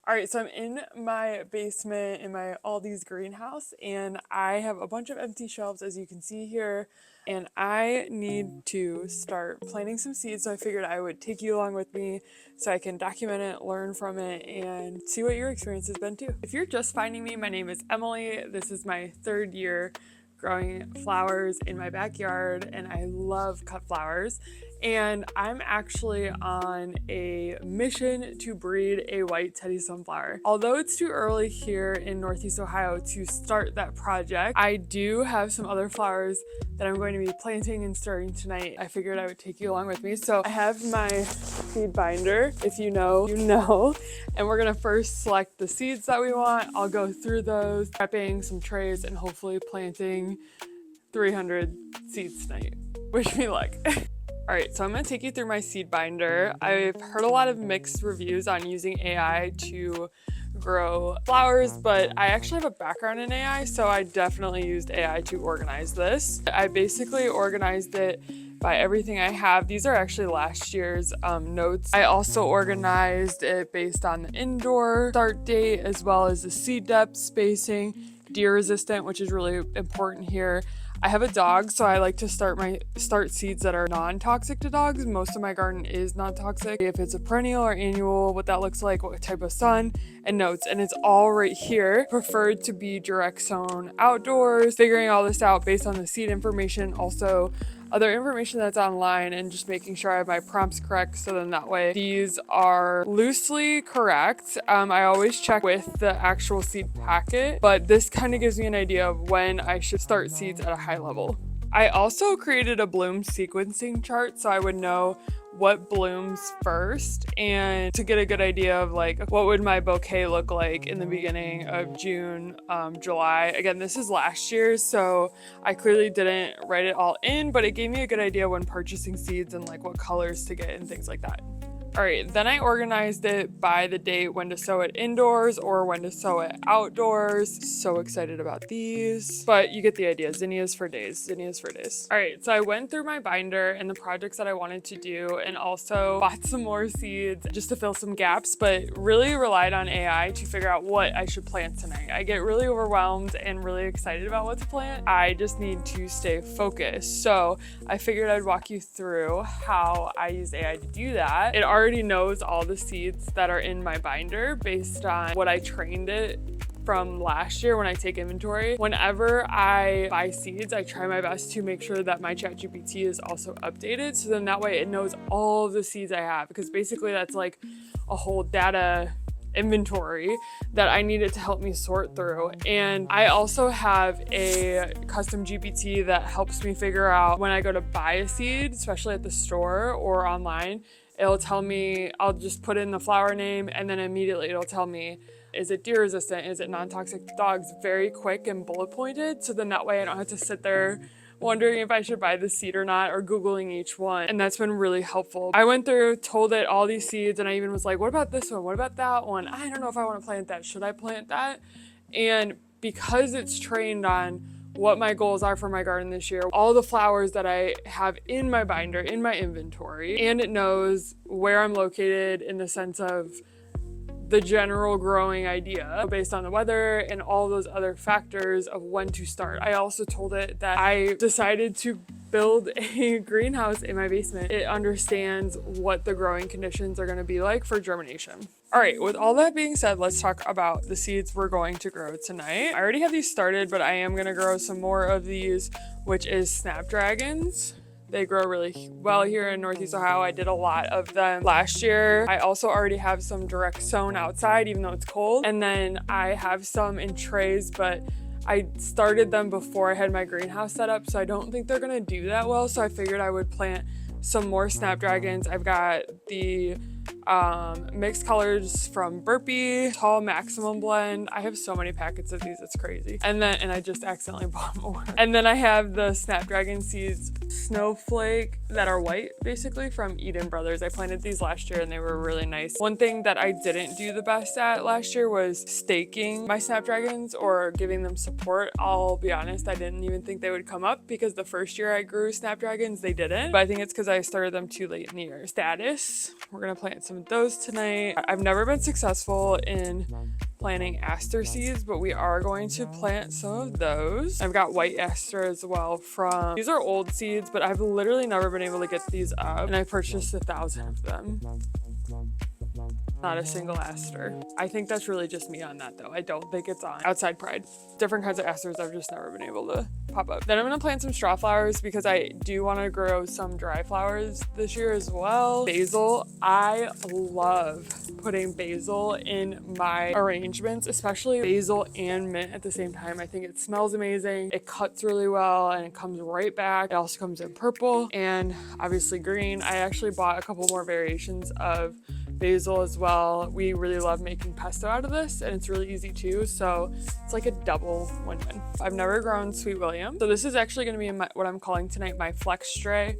All right, so I'm in my basement in my Aldi's greenhouse, and I have a bunch of empty shelves, as you can see here, and I need to start planting some seeds. So I figured I would take you along with me so I can document it, learn from it, and see what your experience has been too. If you're just finding me, my name is Emily. This is my third year growing flowers in my backyard, and I love cut flowers. And I'm actually on a mission to breed a white teddy sunflower. Although it's too early here in Northeast Ohio to start that project, I do have some other flowers that I'm going to be planting and starting tonight. I figured I would take you along with me. So I have my seed binder. If you know, you know. And we're gonna first select the seeds that we want. I'll go through those, prepping some trays, and hopefully planting 300 seeds tonight. Wish me luck. All right, so I'm gonna take you through my seed binder. I've heard a lot of mixed reviews on using AI to grow flowers, but I actually have a background in AI, so I definitely used AI to organize this. I basically organized it by everything I have. These are actually last year's notes. I also organized it based on the indoor start date, as well as the seed depth, spacing, deer resistant, which is really important here. I have a dog, so I like to start seeds that are non-toxic to dogs. Most of my garden is non-toxic. If it's a perennial or annual, what that looks like, what type of sun, and notes. And it's all right here. Preferred to be direct sown outdoors. Figuring all this out based on the seed information, also other information that's online, and just making sure I have my prompts correct, so then that way these are loosely correct. I always check with the actual seed packet, but this kind of gives me an idea of when I should start seeds at a high level. I also created a bloom sequencing chart so I would know what blooms first, and to get a good idea of like what would my bouquet look like in the beginning of June, July. Again, this is last year's, so I clearly didn't write it all in, but it gave me a good idea when purchasing seeds and like what colors to get and things like that. All right, then I organized it by the date when to sow it indoors or when to sow it outdoors. So excited about these, but you get the idea. Zinnias for days, zinnias for days. All right, so I went through my binder and the projects that I wanted to do, and also bought some more seeds just to fill some gaps, but really relied on AI to figure out what I should plant tonight. I get really overwhelmed and really excited about what to plant. I just need to stay focused. So I figured I'd walk you through how I use AI to do that. It already knows all the seeds that are in my binder based on what I trained it from last year when I take inventory. Whenever I buy seeds, I try my best to make sure that my ChatGPT is also updated, so then that way it knows all of the seeds I have, because basically that's like a whole data inventory that I needed to help me sort through. And I also have a custom GPT that helps me figure out when I go to buy a seed, especially at the store or online. It'll tell me, I'll just put in the flower name, and then immediately it'll tell me, is it deer resistant? Is it non-toxic to dogs? Very quick and bullet pointed. So then that way I don't have to sit there wondering if I should buy the seed or not, or Googling each one. And that's been really helpful. I went through, told it all these seeds, and I even was like, what about this one? What about that one? I don't know if I want to plant that. Should I plant that? And because it's trained on what my goals are for my garden this year, all the flowers that I have in my binder, in my inventory, and it knows where I'm located in the sense of the general growing idea based on the weather and all those other factors of when to start. I also told it that I decided to build a greenhouse in my basement. It understands what the growing conditions are going to be like for germination. All right, with all that being said, let's talk about the seeds we're going to grow tonight. I already have these started, but I am going to grow some more of these, which is snapdragons. They grow really well here in Northeast Ohio. I did a lot of them last year. I also already have some direct sown outside, even though it's cold. And then I have some in trays, but I started them before I had my greenhouse set up, so I don't think they're gonna do that well. So I figured I would plant some more snapdragons. I've got the mixed colors from Burpee, Tall Maximum Blend. I have so many packets of these, it's crazy. And I just accidentally bought more. And then I have the Snapdragon Seeds Snowflake that are white, basically, from Eden Brothers. I planted these last year and they were really nice. One thing that I didn't do the best at last year was staking my snapdragons or giving them support. I'll be honest, I didn't even think they would come up because the first year I grew snapdragons, they didn't. But I think it's because I started them too late in the year. Status, we're gonna plant plant some of those tonight. I've never been successful in planting aster seeds, but we are going to plant some of those. I've got white aster as well from, these are old seeds, but I've literally never been able to get these up, and I purchased 1,000 of them. Not a single aster. I think that's really just me on that though. I don't think it's on Outside Pride. Different kinds of asters I've just never been able to pop up. Then I'm gonna plant some straw flowers because I do want to grow some dry flowers this year as well. Basil. I love putting basil in my arrangements, especially basil and mint at the same time. I think it smells amazing. It cuts really well and it comes right back. It also comes in purple and obviously green. I actually bought a couple more variations of basil as well. We really love making pesto out of this, and it's really easy too, so it's like a double win-win. I've never grown Sweet William, so this is actually going to be what I'm calling tonight my flex tray.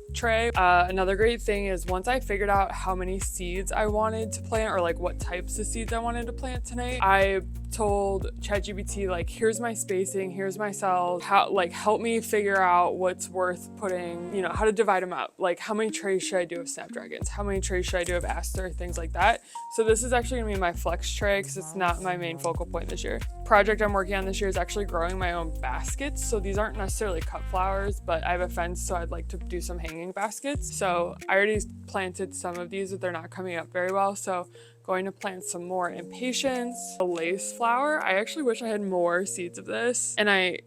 Another great thing is once I figured out how many seeds I wanted to plant, or like what types of seeds I wanted to plant tonight, I told ChatGPT, like, here's my spacing, here's my cells, help me figure out what's worth putting, you know, how to divide them up, like how many trays should I do of snapdragons, how many trays should I do of aster, things like that. So this is actually gonna be my flex tray because it's not my main focal point this year. Project I'm working on this year is actually growing my own baskets. So these aren't necessarily cut flowers, but I have a fence, so I'd like to do some hanging baskets. So I already planted some of these, but they're not coming up very well. So going to plant some more impatiens. A lace flower. I actually wish I had more seeds of this, and I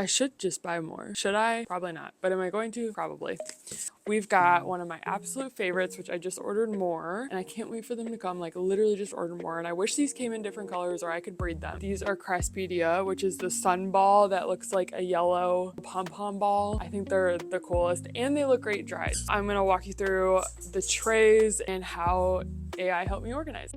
should just buy more. Should I? Probably not. But am I going to? Probably. We've got one of my absolute favorites, which I just ordered more, and I can't wait for them to come. Like, literally just ordered more, and I wish these came in different colors or I could breed them. These are Craspedia, which is the sun ball that looks like a yellow pom-pom ball. I think they're the coolest, and they look great dried. I'm gonna walk you through the trays and how AI helped me organize.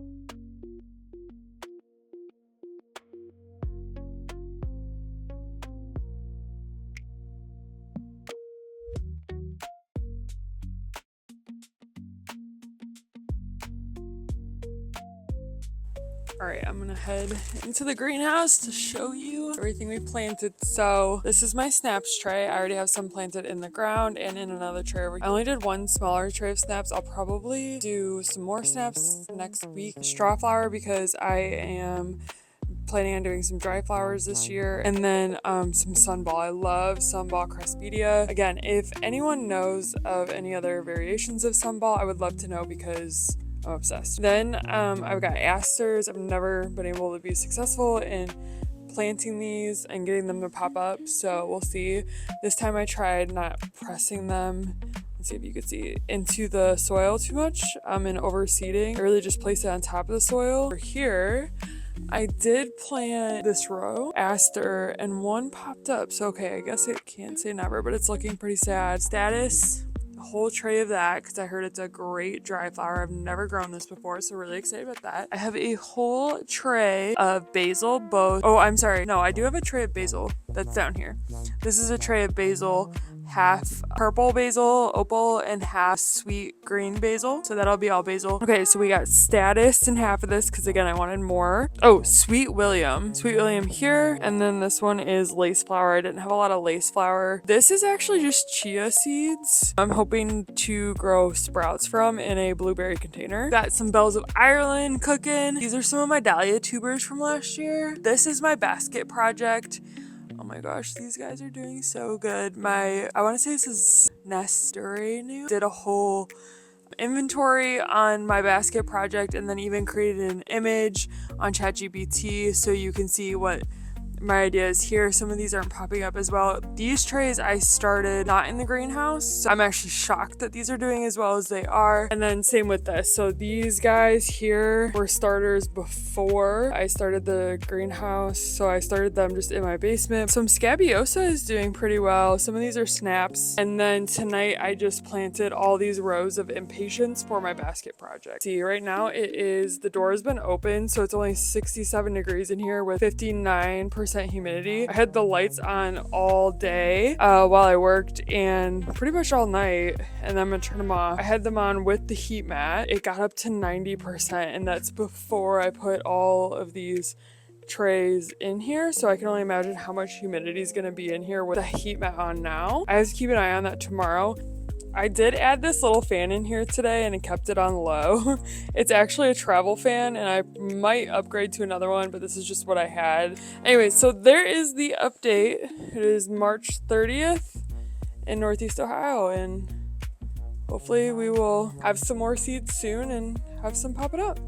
All right, I'm gonna head into the greenhouse to show you everything we planted. So this is my snaps tray. I already have some planted in the ground and in another tray. I only did one smaller tray of snaps. I'll probably do some more snaps next week. Straw flower because I am planning on doing some dry flowers this year, and then some sunball. I love sunball Craspedia. Again, if anyone knows of any other variations of sunball, I would love to know because I'm obsessed. Then I've got asters. I've never been able to be successful in planting these and getting them to pop up, so we'll see. This time I tried not pressing them, let's see if you could see, into the soil too much and overseeding. I really just placed it on top of the soil. Over here I did plant this row aster and one popped up, so okay, I guess it can't say never, but it's looking pretty sad. Status, a whole tray of that because I heard it's a great dry flower. I've never grown this before, so really excited about that. I have a whole tray of basil, I do have a tray of basil that's down here. This is a tray of basil, half purple basil, opal, and half sweet green basil. So that'll be all basil. Okay, so we got status in half of this because again, I wanted more. Oh, Sweet William. Sweet William here. And then this one is lace flower. I didn't have a lot of lace flower. This is actually just chia seeds. I'm hoping to grow sprouts from in a blueberry container. Got some Bells of Ireland cooking. These are some of my dahlia tubers from last year. This is my basket project. Oh my gosh, these guys are doing so good. I want to say this is Nesture New. Did a whole inventory on my basket project and then even created an image on ChatGPT so you can see what my idea is here. Some of these aren't popping up as well. These trays I started not in the greenhouse, so I'm actually shocked that these are doing as well as they are. And then same with this. So these guys here were starters before I started the greenhouse, so I started them just in my basement. Some Scabiosa is doing pretty well. Some of these are snaps. And then tonight I just planted all these rows of impatiens for my basket project. See, right now the door has been open, so it's only 67 degrees in here with 59% humidity. I had the lights on all day while I worked and pretty much all night, and then I'm gonna turn them off. I had them on with the heat mat. It got up to 90%, and that's before I put all of these trays in here, so I can only imagine how much humidity is going to be in here with the heat mat on now. I have to keep an eye on that tomorrow. I did add this little fan in here today and I kept it on low. It's actually a travel fan and I might upgrade to another one, but this is just what I had. Anyway, so there is the update. It is March 30th in Northeast Ohio, and hopefully we will have some more seeds soon and have some popping up.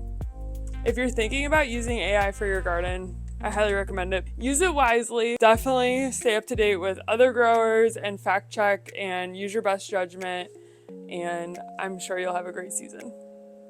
If you're thinking about using AI for your garden, I highly recommend it. Use it wisely. Definitely stay up to date with other growers and fact check and use your best judgment. And I'm sure you'll have a great season.